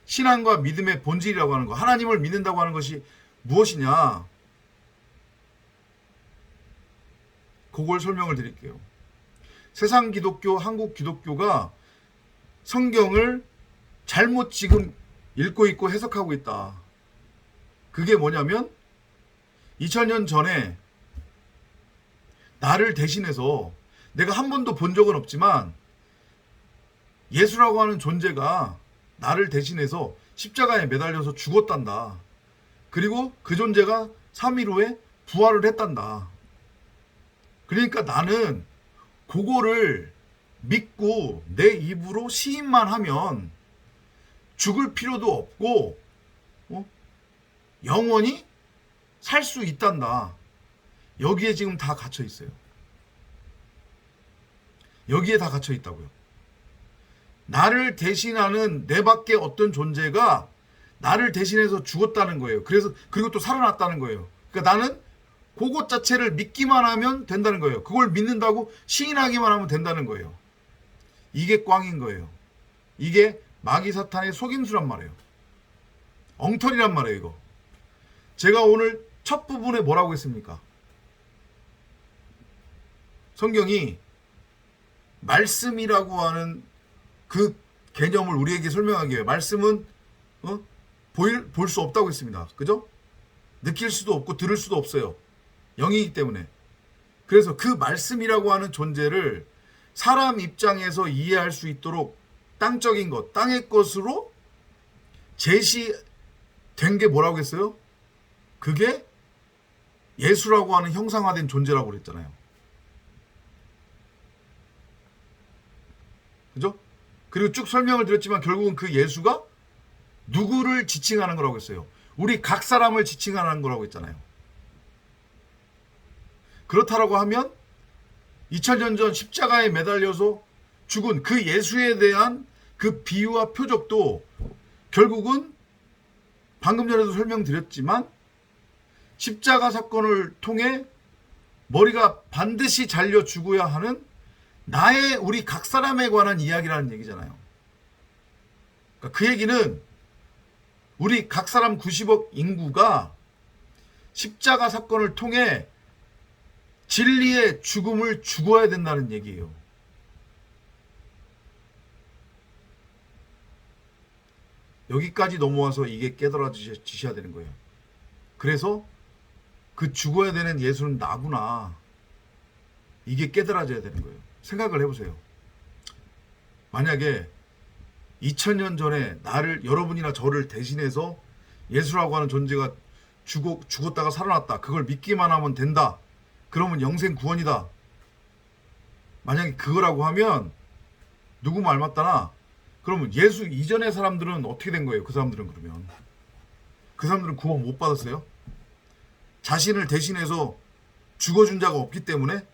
신앙과 믿음의 본질이라고 하는 거, 하나님을 믿는다고 하는 것이 무엇이냐, 그걸 설명을 드릴게요. 세상 기독교, 한국 기독교가 성경을 잘못 지금 읽고 있고 해석하고 있다. 그게 뭐냐면 2000년 전에 나를 대신해서, 내가 한 번도 본 적은 없지만 예수라고 하는 존재가 나를 대신해서 십자가에 매달려서 죽었단다. 그리고 그 존재가 3일 후에 부활을 했단다. 그러니까 나는 그거를 믿고 내 입으로 시인만 하면 죽을 필요도 없고 영원히 살 수 있단다. 여기에 지금 다 갇혀 있어요. 여기에 다 갇혀 있다고요. 나를 대신하는 내 밖에 어떤 존재가 나를 대신해서 죽었다는 거예요. 그리고 또 살아났다는 거예요. 그러니까 나는 그것 자체를 믿기만 하면 된다는 거예요. 그걸 믿는다고 시인하기만 하면 된다는 거예요. 이게 꽝인 거예요. 이게 마귀 사탄의 속임수란 말이에요. 엉터리란 말이에요, 이거. 제가 오늘 첫 부분에 뭐라고 했습니까? 성경이 말씀이라고 하는 그 개념을 우리에게 설명하기 위해, 말씀은 볼 수 없다고 했습니다. 그죠? 느낄 수도 없고 들을 수도 없어요. 영이기 때문에. 그래서 그 말씀이라고 하는 존재를 사람 입장에서 이해할 수 있도록 땅적인 것, 땅의 것으로 제시된 게 뭐라고 했어요? 그게 예수라고 하는 형상화된 존재라고 그랬잖아요. 그죠? 그리고 쭉 설명을 드렸지만 결국은 그 예수가 누구를 지칭하는 거라고 했어요? 우리 각 사람을 지칭하는 거라고 했잖아요. 그렇다라고 하면 2000년 전 십자가에 매달려서 죽은 그 예수에 대한 그 비유와 표적도 결국은 방금 전에도 설명드렸지만 십자가 사건을 통해 머리가 반드시 잘려 죽어야 하는 나의, 우리 각 사람에 관한 이야기라는 얘기잖아요. 그러니까 그 얘기는 우리 각 사람 90억 인구가 십자가 사건을 통해 진리의 죽음을 죽어야 된다는 얘기예요. 여기까지 넘어와서 이게 깨달아지셔야 되는 거예요. 그래서 그 죽어야 되는 예수는 나구나, 이게 깨달아져야 되는 거예요. 생각을 해보세요. 만약에 2000년 전에 나를, 여러분이나 저를 대신해서 예수라고 하는 존재가 죽었다가 살아났다, 그걸 믿기만 하면 된다, 그러면 영생 구원이다, 만약에 그거라고 하면 누구 말 맞다나, 그러면 예수 이전의 사람들은 어떻게 된 거예요? 그 사람들은 그러면 그 사람들은 구원 못 받았어요? 자신을 대신해서 죽어준 자가 없기 때문에?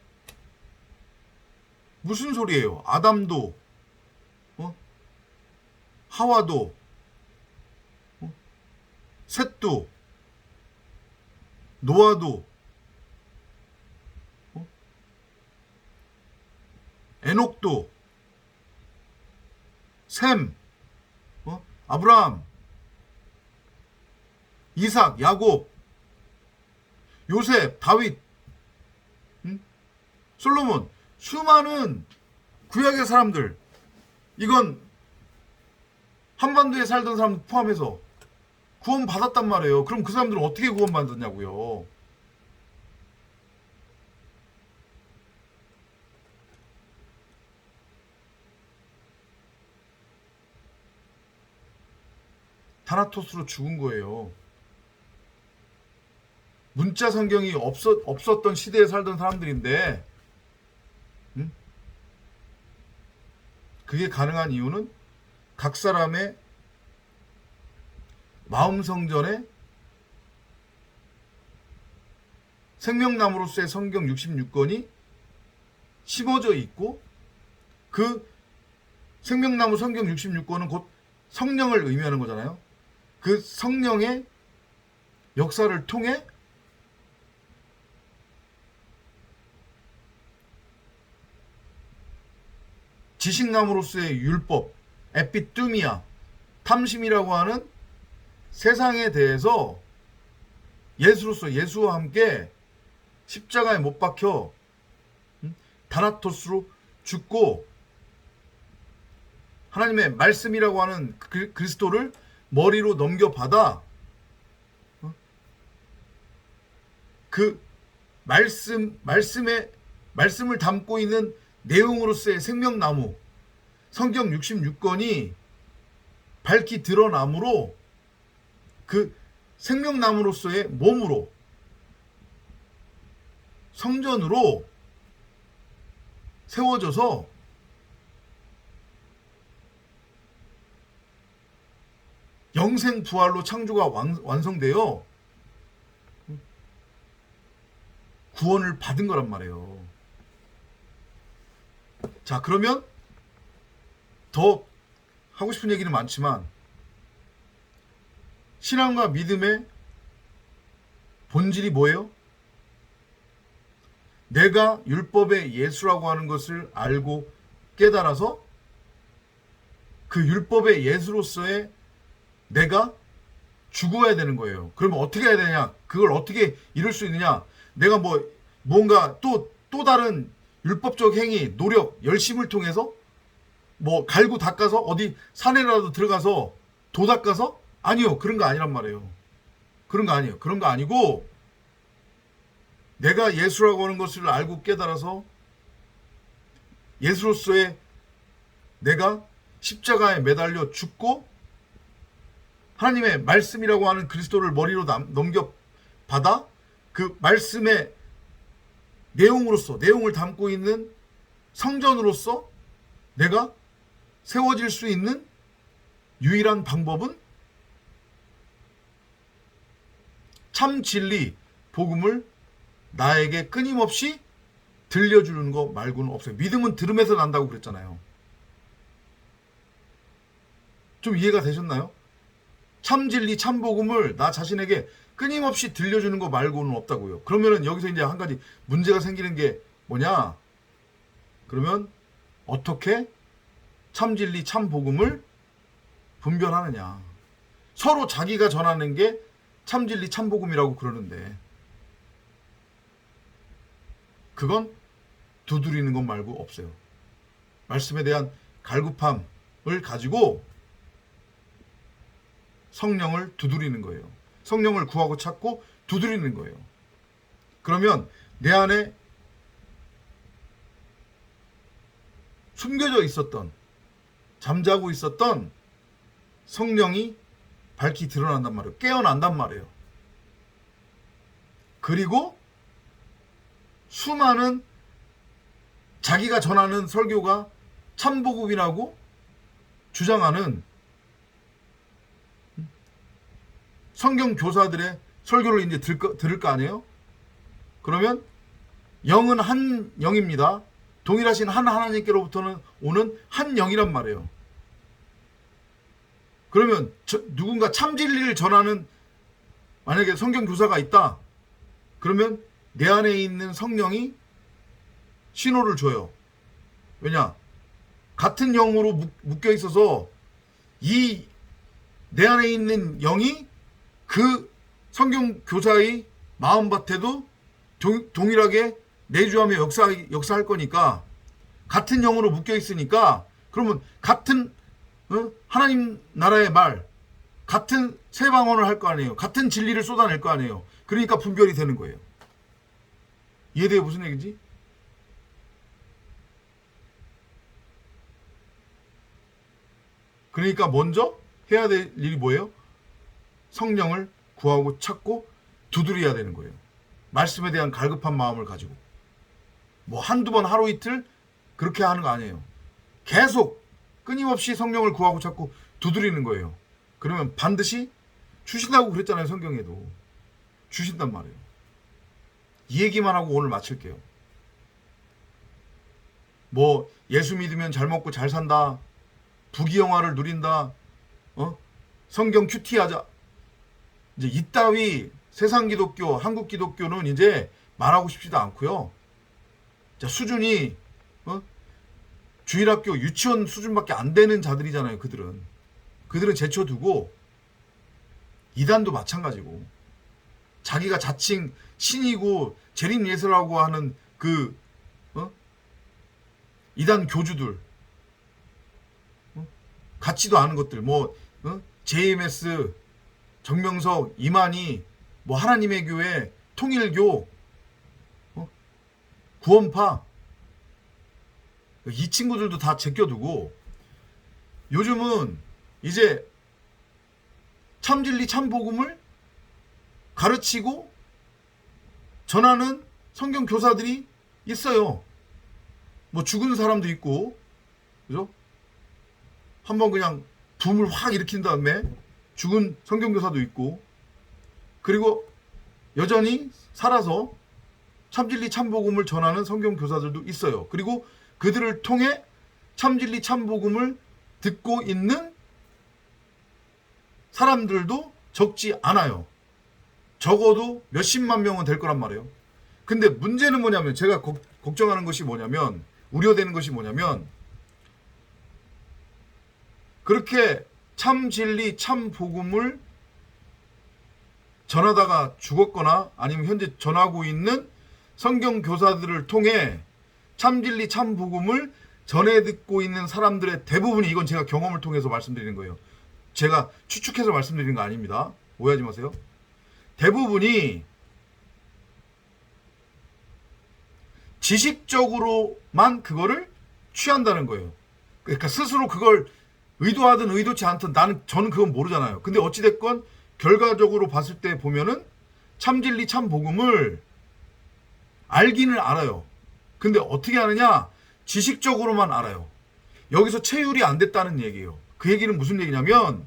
무슨 소리예요? 아담도 하와도 셋도 노아도 에녹도 셈, 아브라함, 이삭, 야곱, 요셉, 다윗, 솔로몬, 수많은 구약의 사람들, 이건 한반도에 살던 사람 포함해서 구원 받았단 말이에요. 그럼 그 사람들은 어떻게 구원 받았냐고요. 타나토스로 죽은 거예요. 문자 성경이 없었던 시대에 살던 사람들인데, 응? 그게 가능한 이유는 각 사람의 마음 성전에 생명나무로서의 성경 66권이 심어져 있고, 그 생명나무 성경 66권은 곧 성령을 의미하는 거잖아요. 그 성령의 역사를 통해 지식나무로서의 율법, 에피뚜미아, 탐심이라고 하는 세상에 대해서 예수와 함께 십자가에 못 박혀 다나토스로 죽고, 하나님의 말씀이라고 하는 그리스도를 머리로 넘겨받아 그 말씀을 담고 있는 내용으로서의 생명나무 성경 66권이 밝히 드러남으로 그 생명나무로서의 몸으로 성전으로 세워져서 영생 부활로 창조가 완성되어 구원을 받은 거란 말이에요. 자, 그러면 더 하고 싶은 얘기는 많지만 신앙과 믿음의 본질이 뭐예요? 내가 율법의 예수라고 하는 것을 알고 깨달아서 그 율법의 예수로서의 내가 죽어야 되는 거예요. 그러면 어떻게 해야 되냐? 그걸 어떻게 이룰 수 있느냐? 내가 뭔가 또 다른 율법적 행위, 노력, 열심을 통해서 갈고 닦아서 어디 산에라도 들어가서 도 닦아서? 아니요. 그런 거 아니란 말이에요. 그런 거 아니에요. 그런 거 아니고 내가 예수라고 하는 것을 알고 깨달아서 예수로서의 내가 십자가에 매달려 죽고 하나님의 말씀이라고 하는 그리스도를 머리로 넘겨받아 그 말씀의 내용을 담고 있는 성전으로서 내가 세워질 수 있는 유일한 방법은 참 진리, 복음을 나에게 끊임없이 들려주는 거 말고는 없어요. 믿음은 들음에서 난다고 그랬잖아요. 좀 이해가 되셨나요? 참 진리, 참 복음을 나 자신에게 끊임없이 들려주는 거 말고는 없다고요. 그러면은 여기서 이제 한 가지 문제가 생기는 게 뭐냐? 그러면 어떻게 참 진리, 참 복음을 분별하느냐? 서로 자기가 전하는 게 참 진리, 참 복음이라고 그러는데 그건 두드리는 것 말고 없어요. 말씀에 대한 갈급함을 가지고 성령을 두드리는 거예요. 성령을 구하고 찾고 두드리는 거예요. 그러면 내 안에 숨겨져 있었던, 잠자고 있었던 성령이 밝히 드러난단 말이에요. 깨어난단 말이에요. 그리고 수많은 자기가 전하는 설교가 참복음이라고 주장하는 성경 교사들의 설교를 이제 들을 거 아니에요? 그러면 영은 한 영입니다. 동일하신 한 하나님께로부터는 오는 한 영이란 말이에요. 그러면 누군가 참 진리를 전하는 만약에 성경 교사가 있다. 그러면 내 안에 있는 성령이 신호를 줘요. 왜냐? 같은 영으로 묶여 있어서 이 내 안에 있는 영이 그 성경 교사의 마음밭에도 동일하게 내주하며 역사할 거니까 같은 영으로 묶여 있으니까 그러면 같은 하나님 나라의 말, 같은 새 방언을 할 거 아니에요. 같은 진리를 쏟아낼 거 아니에요. 그러니까 분별이 되는 거예요. 이해돼요? 무슨 얘기인지? 그러니까 먼저 해야 될 일이 뭐예요? 성령을 구하고 찾고 두드려야 되는 거예요. 말씀에 대한 갈급한 마음을 가지고. 뭐 한두 번 하루 이틀 그렇게 하는 거 아니에요. 계속 끊임없이 성령을 구하고 찾고 두드리는 거예요. 그러면 반드시 주신다고 그랬잖아요. 성경에도. 주신단 말이에요. 이 얘기만 하고 오늘 마칠게요. 뭐 예수 믿으면 잘 먹고 잘 산다. 부귀영화를 누린다. 성경 큐티하자. 이제 이따위 세상 기독교, 한국 기독교는 이제 말하고 싶지도 않고요. 자, 수준이 주일학교 유치원 수준밖에 안 되는 자들이잖아요. 그들은 제쳐두고 이단도 마찬가지고 자기가 자칭 신이고 재림예수라고 하는 그 이단 교주들 같지도 않은 것들 뭐 JMS, 정명석, 이만희, 뭐 하나님의 교회, 통일교, 구원파 이 친구들도 다 제껴두고 요즘은 이제 참진리 참복음을 가르치고 전하는 성경 교사들이 있어요. 뭐 죽은 사람도 있고, 그죠? 한번 그냥 붐을 확 일으킨 다음에 죽은 성경 교사도 있고, 그리고 여전히 살아서 참진리 참복음을 전하는 성경 교사들도 있어요. 그리고 그들을 통해 참진리 참복음을 듣고 있는 사람들도 적지 않아요. 적어도 몇십만 명은 될 거란 말이에요. 근데 문제는 뭐냐면 제가 걱정하는 것이 뭐냐면 우려되는 것이 뭐냐면 그렇게 참진리 참복음을 전하다가 죽었거나 아니면 현재 전하고 있는 성경 교사들을 통해 참진리 참복음을 전해 듣고 있는 사람들의 대부분이 이건 제가 경험을 통해서 말씀드리는 거예요. 제가 추측해서 말씀드리는 거 아닙니다. 오해하지 마세요. 대부분이 지식적으로만 그거를 취한다는 거예요. 그러니까 스스로 그걸 의도하든 의도치 않든 저는 그건 모르잖아요. 근데 어찌됐건 결과적으로 봤을 때 보면은 참진리 참복음을 알기는 알아요. 근데 어떻게 아느냐? 지식적으로만 알아요. 여기서 체휼이 안 됐다는 얘기예요. 그 얘기는 무슨 얘기냐면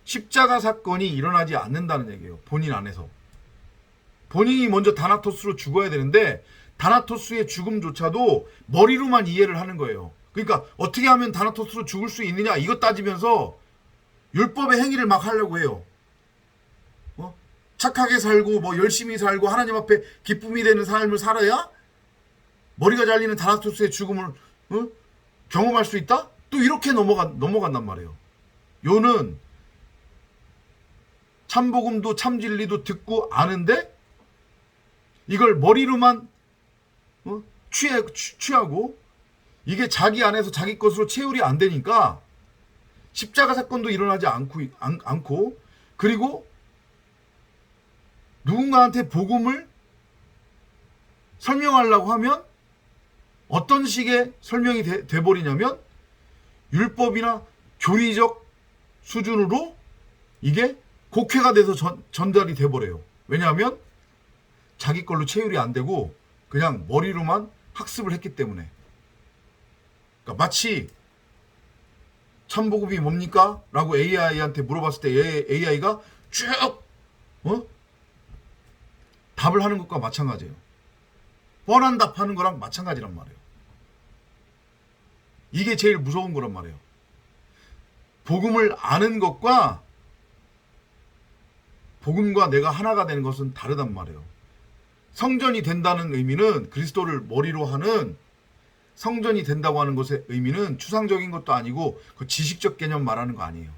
십자가 사건이 일어나지 않는다는 얘기예요. 본인 안에서. 본인이 먼저 다나토스로 죽어야 되는데 다나토스의 죽음조차도 머리로만 이해를 하는 거예요. 그러니까 어떻게 하면 다나토스로 죽을 수 있느냐 이것 따지면서 율법의 행위를 막 하려고 해요. 착하게 살고 뭐 열심히 살고 하나님 앞에 기쁨이 되는 삶을 살아야 머리가 잘리는 다나토스의 죽음을 경험할 수 있다? 또 이렇게 넘어간단 말이에요. 요는 참복음도 참진리도 듣고 아는데 이걸 머리로만 취하고 이게 자기 안에서 자기 것으로 체휼이 안 되니까 십자가 사건도 일어나지 않고 그리고 누군가한테 복음을 설명하려고 하면 어떤 식의 설명이 돼버리냐면 율법이나 교리적 수준으로 이게 곡해가 돼서 전달이 돼버려요. 왜냐하면 자기 걸로 체휼이 안 되고 그냥 머리로만 학습을 했기 때문에. 그러니까 마치 참복음이 뭡니까? 라고 AI한테 물어봤을 때 AI가 쭉 답을 하는 것과 마찬가지예요. 뻔한 답하는 거랑 마찬가지란 말이에요. 이게 제일 무서운 거란 말이에요. 복음을 아는 것과 복음과 내가 하나가 되는 것은 다르단 말이에요. 성전이 된다는 의미는 그리스도를 머리로 하는 성전이 된다고 하는 것의 의미는 추상적인 것도 아니고 그 지식적 개념 말하는 거 아니에요.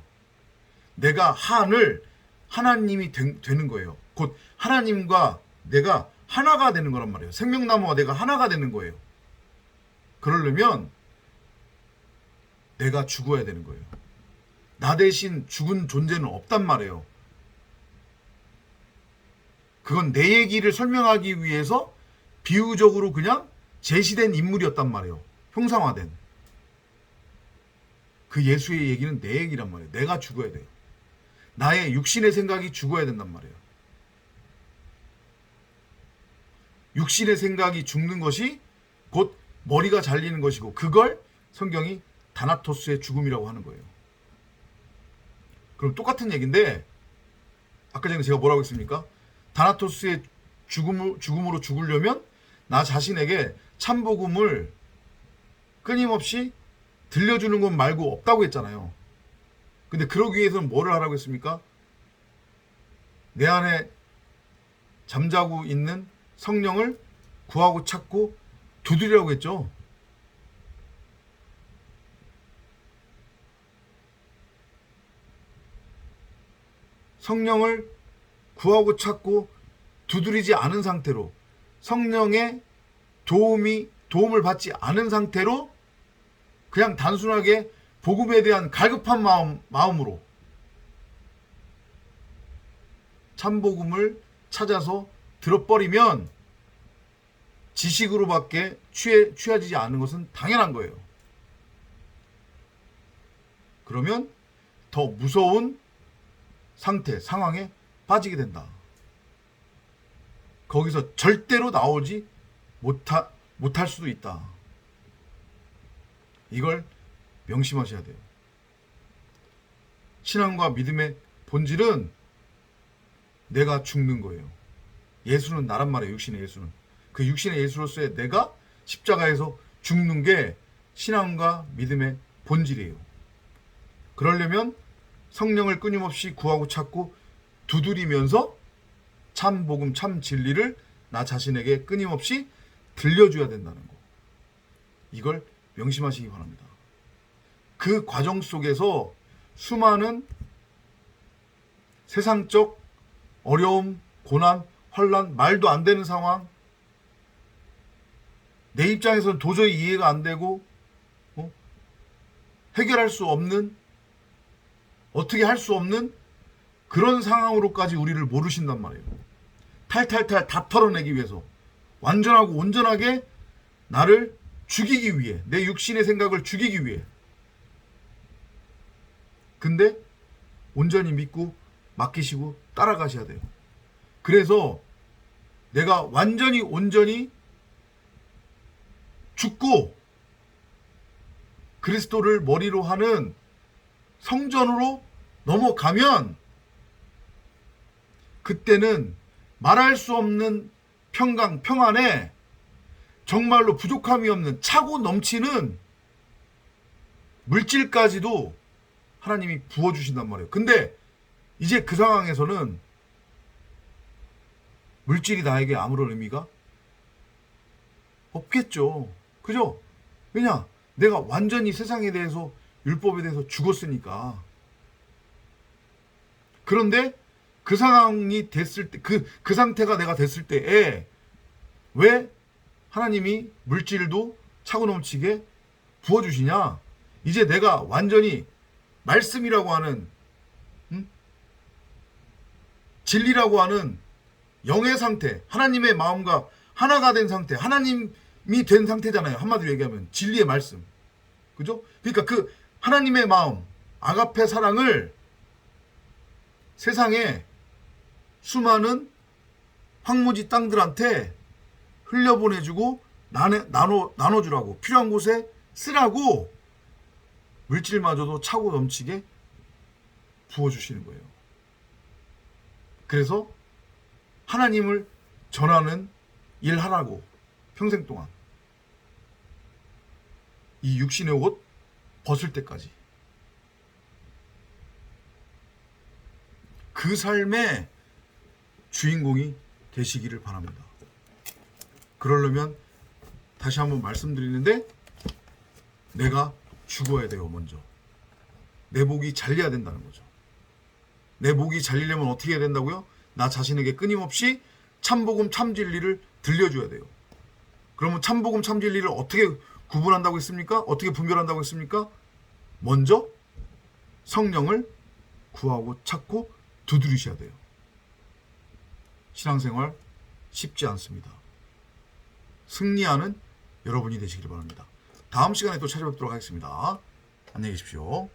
내가 한을 하나님이 되는 거예요. 곧 하나님과 내가 하나가 되는 거란 말이에요. 생명나무와 내가 하나가 되는 거예요. 그러려면 내가 죽어야 되는 거예요. 나 대신 죽은 존재는 없단 말이에요. 그건 내 얘기를 설명하기 위해서 비유적으로 그냥 제시된 인물이었단 말이에요. 형상화된. 그 예수의 얘기는 내 얘기란 말이에요. 내가 죽어야 돼요. 나의 육신의 생각이 죽어야 된단 말이에요. 육신의 생각이 죽는 것이 곧 머리가 잘리는 것이고, 그걸 성경이 다나토스의 죽음이라고 하는 거예요. 그럼 똑같은 얘기인데, 아까 전에 제가 뭐라고 했습니까? 다나토스의 죽음으로 죽으려면 나 자신에게 참복음을 끊임없이 들려주는 것 말고 없다고 했잖아요. 근데 그러기 위해서는 뭐를 하라고 했습니까? 내 안에 잠자고 있는 성령을 구하고 찾고 두드리라고 했죠. 성령을 구하고 찾고 두드리지 않은 상태로, 성령의 도움을 받지 않은 상태로 그냥 단순하게 복음에 대한 갈급한 마음으로 참복음을 찾아서 들어버리면 지식으로밖에 취하지 않은 것은 당연한 거예요. 그러면 더 무서운 상황에 빠지게 된다. 거기서 절대로 나오지 못할 수도 있다. 이걸 명심하셔야 돼요. 신앙과 믿음의 본질은 내가 죽는 거예요. 예수는 나란 말이에요. 육신의 예수는. 그 육신의 예수로서의 내가 십자가에서 죽는 게 신앙과 믿음의 본질이에요. 그러려면 성령을 끊임없이 구하고 찾고 두드리면서 참 복음, 참 진리를 나 자신에게 끊임없이 들려줘야 된다는 거. 이걸 명심하시기 바랍니다. 그 과정 속에서 수많은 세상적 어려움, 고난, 혼란, 말도 안 되는 상황, 내 입장에서는 도저히 이해가 안 되고 해결할 수 없는, 어떻게 할 수 없는 그런 상황으로까지 우리를 모르신단 말이에요. 탈탈탈 다 털어내기 위해서, 완전하고 온전하게 나를 죽이기 위해, 내 육신의 생각을 죽이기 위해. 근데 온전히 믿고 맡기시고 따라가셔야 돼요. 그래서 내가 완전히 온전히 죽고 그리스도를 머리로 하는 성전으로 넘어가면, 그때는 말할 수 없는 평강, 평안에 정말로 부족함이 없는 차고 넘치는 물질까지도 하나님이 부어주신단 말이에요. 근데 이제 그 상황에서는 물질이 나에게 아무런 의미가 없겠죠. 그죠? 왜냐? 내가 완전히 세상에 대해서, 율법에 대해서 죽었으니까. 그런데 그 상황이 됐을 때, 그 상태가 내가 됐을 때에 왜 하나님이 물질도 차고 넘치게 부어주시냐? 이제 내가 완전히 말씀이라고 하는, 진리라고 하는 영의 상태, 하나님의 마음과 하나가 된 상태, 하나님이 된 상태잖아요. 한마디로 얘기하면 진리의 말씀. 그죠? 그러니까 그 하나님의 마음, 아가페 사랑을 세상에 수많은 황무지 땅들한테 흘려보내주고 나눠주라고, 필요한 곳에 쓰라고 물질마저도 차고 넘치게 부어주시는 거예요. 그래서 하나님을 전하는 일 하라고, 평생 동안 이 육신의 옷 벗을 때까지 그 삶의 주인공이 되시기를 바랍니다. 그러려면 다시 한번 말씀드리는데, 내가 죽어야 돼요. 먼저 내 목이 잘려야 된다는 거죠. 내 목이 잘리려면 어떻게 해야 된다고요? 나 자신에게 끊임없이 참복음, 참진리를 들려줘야 돼요. 그러면 참복음, 참진리를 어떻게 구분한다고 했습니까? 어떻게 분별한다고 했습니까? 먼저 성령을 구하고 찾고 두드리셔야 돼요. 신앙생활 쉽지 않습니다. 승리하는 여러분이 되시길 바랍니다. 다음 시간에 또 찾아뵙도록 하겠습니다. 안녕히 계십시오.